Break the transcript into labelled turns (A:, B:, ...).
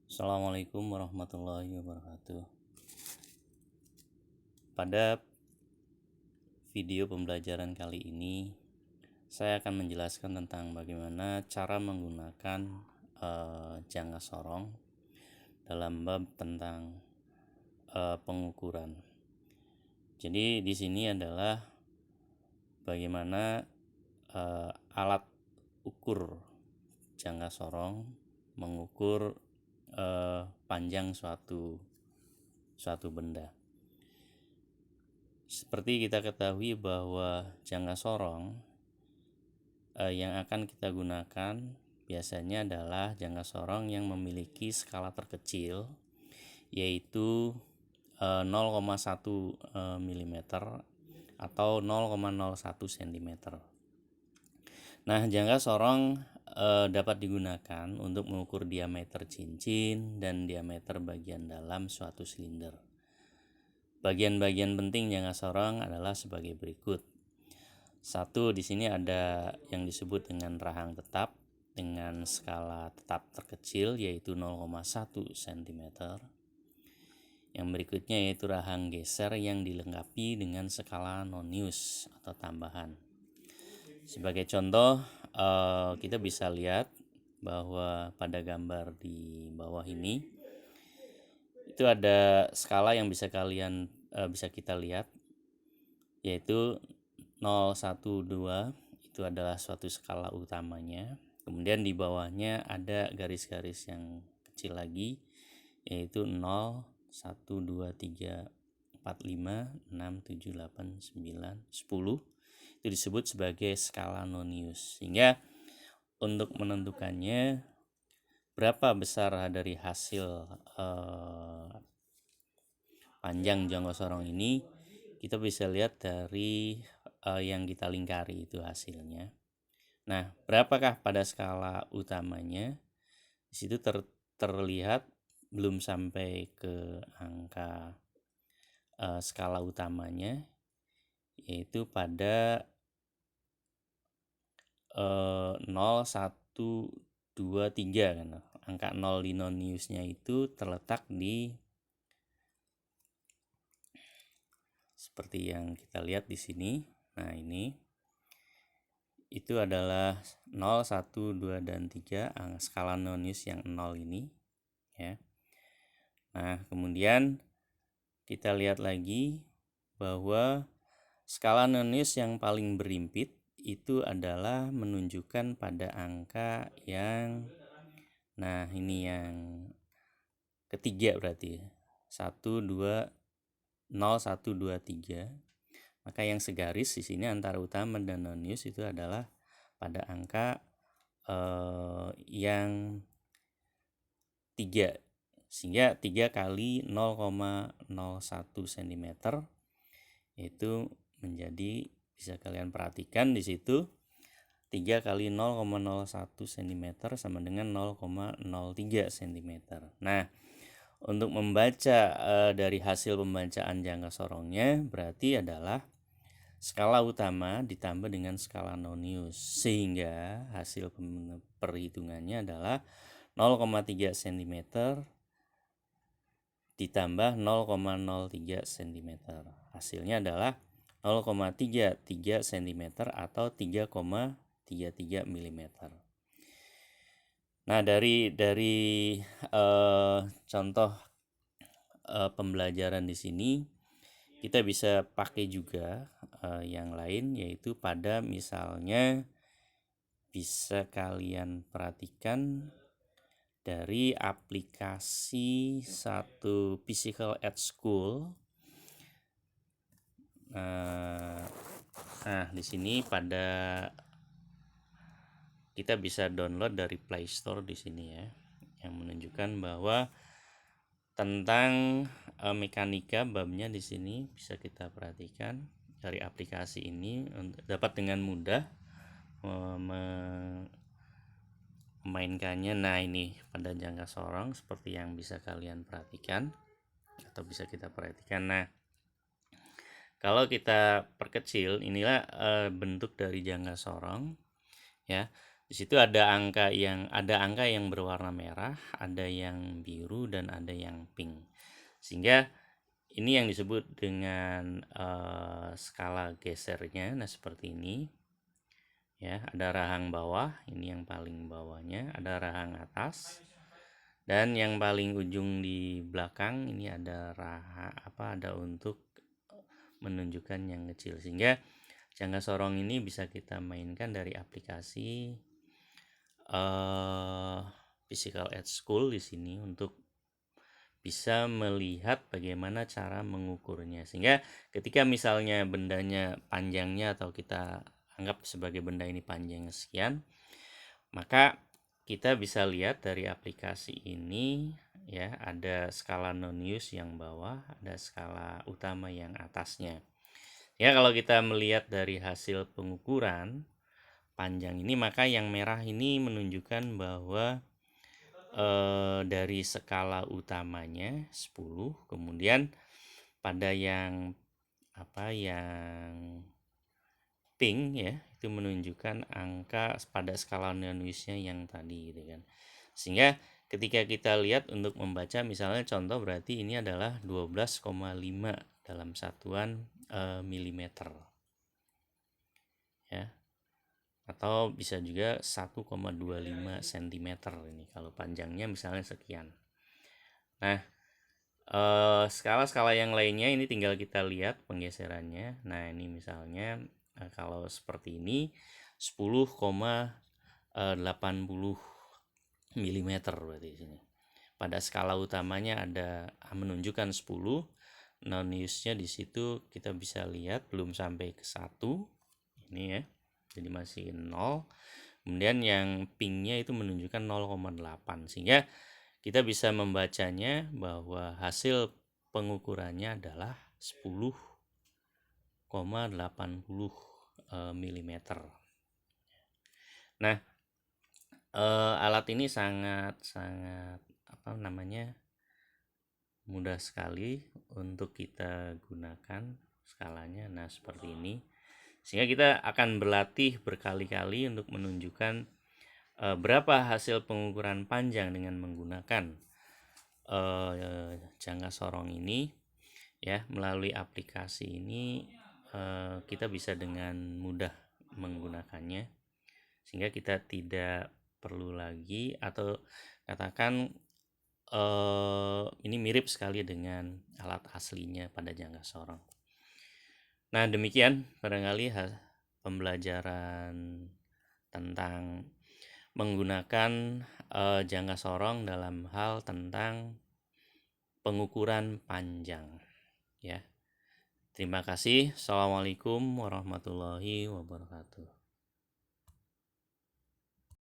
A: Assalamualaikum warahmatullahi wabarakatuh. Pada video pembelajaran kali ini, saya akan menjelaskan tentang bagaimana cara menggunakan jangka sorong dalam bab tentang pengukuran. Jadi di sini adalah bagaimana alat ukur jangka sorong mengukur panjang suatu benda. Seperti kita ketahui bahwa jangka sorong yang akan kita gunakan biasanya adalah jangka sorong yang memiliki skala terkecil, yaitu 0,1 mm atau 0,01 cm. Nah, jangka sorong dapat digunakan untuk mengukur diameter cincin dan diameter bagian dalam suatu silinder. Bagian-bagian penting jangka sorong adalah sebagai berikut. Satu, di sini ada yang disebut dengan rahang tetap dengan skala tetap terkecil yaitu 0,1 cm. Yang berikutnya yaitu rahang geser yang dilengkapi dengan skala nonius atau tambahan. Sebagai contoh, kita bisa lihat bahwa pada gambar di bawah ini itu ada skala yang bisa kita lihat, yaitu 012 itu adalah suatu skala utamanya. Kemudian di bawahnya ada garis-garis yang kecil lagi, yaitu 0, 1, 2, 3, 4, 5, 6, 7, 8, 9, 10. Itu disebut sebagai skala nonius. Sehingga untuk menentukannya berapa besar dari hasil panjang jangka sorong ini, kita bisa lihat dari yang kita lingkari itu hasilnya. Nah, berapakah pada skala utamanya? Di situ terlihat belum sampai ke angka skala utamanya, yaitu pada 0, 1, 2, 3 kan. Angka 0 di noniusnya itu terletak di seperti yang kita lihat di sini. Nah, ini itu adalah 0, 1, 2, dan 3 skala nonius yang 0 ini ya. Nah, kemudian kita lihat lagi bahwa skala nonius yang paling berimpit itu adalah menunjukkan pada angka yang ini yang ketiga berarti 1, 2, 0, 1, 2, 3. Maka yang segaris di sini antara utama dan nonius itu adalah pada angka yang 3. Sehingga 3 kali 0,01 cm itu menjadi, bisa kalian perhatikan di situ 3 kali 0,01 cm sama dengan 0,03 cm. Nah, untuk membaca dari hasil pembacaan jangka sorongnya berarti adalah skala utama ditambah dengan skala nonius, sehingga hasil perhitungannya adalah 0,3 cm ditambah 0,03 cm. Hasilnya adalah 0,33 cm atau 3,33 mm. Nah, dari contoh pembelajaran di sini kita bisa pakai juga yang lain, yaitu pada misalnya bisa kalian perhatikan dari aplikasi satu Physical at School. Nah, di sini kita bisa download dari Play Store di sini ya, yang menunjukkan bahwa tentang mekanika babnya di sini bisa kita perhatikan dari aplikasi ini dapat dengan mudah memainkannya. Nah, ini pada jangka sorong seperti yang bisa kalian perhatikan atau bisa kita perhatikan. Nah, kalau kita perkecil, inilah bentuk dari jangka sorong ya. Di situ ada angka yang berwarna merah, ada yang biru dan ada yang pink. Sehingga ini yang disebut dengan skala gesernya. Nah, seperti ini. Ya, ada rahang bawah, ini yang paling bawahnya, ada rahang atas. Dan yang paling ujung di belakang ini ada ada untuk menunjukkan yang kecil. Sehingga jangka sorong ini bisa kita mainkan dari aplikasi Physical at School di sini untuk bisa melihat bagaimana cara mengukurnya. Sehingga ketika misalnya bendanya panjangnya atau kita anggap sebagai benda ini panjang sekian, maka kita bisa lihat dari aplikasi ini ya, ada skala non-use yang bawah, ada skala utama yang atasnya. Ya, kalau kita melihat dari hasil pengukuran panjang ini, maka yang merah ini menunjukkan bahwa dari skala utamanya 10, kemudian pada yang pink ya, itu menunjukkan angka pada skala non-use-nya yang tadi gitu kan. Sehingga ketika kita lihat untuk membaca misalnya contoh, berarti ini adalah 12,5 dalam satuan milimeter ya, atau bisa juga 1,25 cm ini kalau panjangnya misalnya sekian. Nah, skala-skala yang lainnya ini tinggal kita lihat penggeserannya. Nah, ini misalnya kalau seperti ini 10,80 mm berarti di sini. Pada skala utamanya ada menunjukkan 10, non-use-nya di situ kita bisa lihat belum sampai ke 1. Ini ya. Jadi masih 0. Kemudian yang pink-nya itu menunjukkan 0,8, sehingga kita bisa membacanya bahwa hasil pengukurannya adalah 10,80 mm. Nah, alat ini sangat mudah sekali untuk kita gunakan skalanya. Nah, seperti ini. Sehingga kita akan berlatih berkali-kali untuk menunjukkan berapa hasil pengukuran panjang dengan menggunakan jangka sorong ini ya. Melalui aplikasi ini kita bisa dengan mudah menggunakannya, sehingga kita tidak perlu lagi, atau katakan ini mirip sekali dengan alat aslinya pada jangka sorong. Nah, demikian barangkali pembelajaran tentang menggunakan jangka sorong dalam hal tentang pengukuran panjang ya. Terima kasih. Assalamualaikum warahmatullahi wabarakatuh.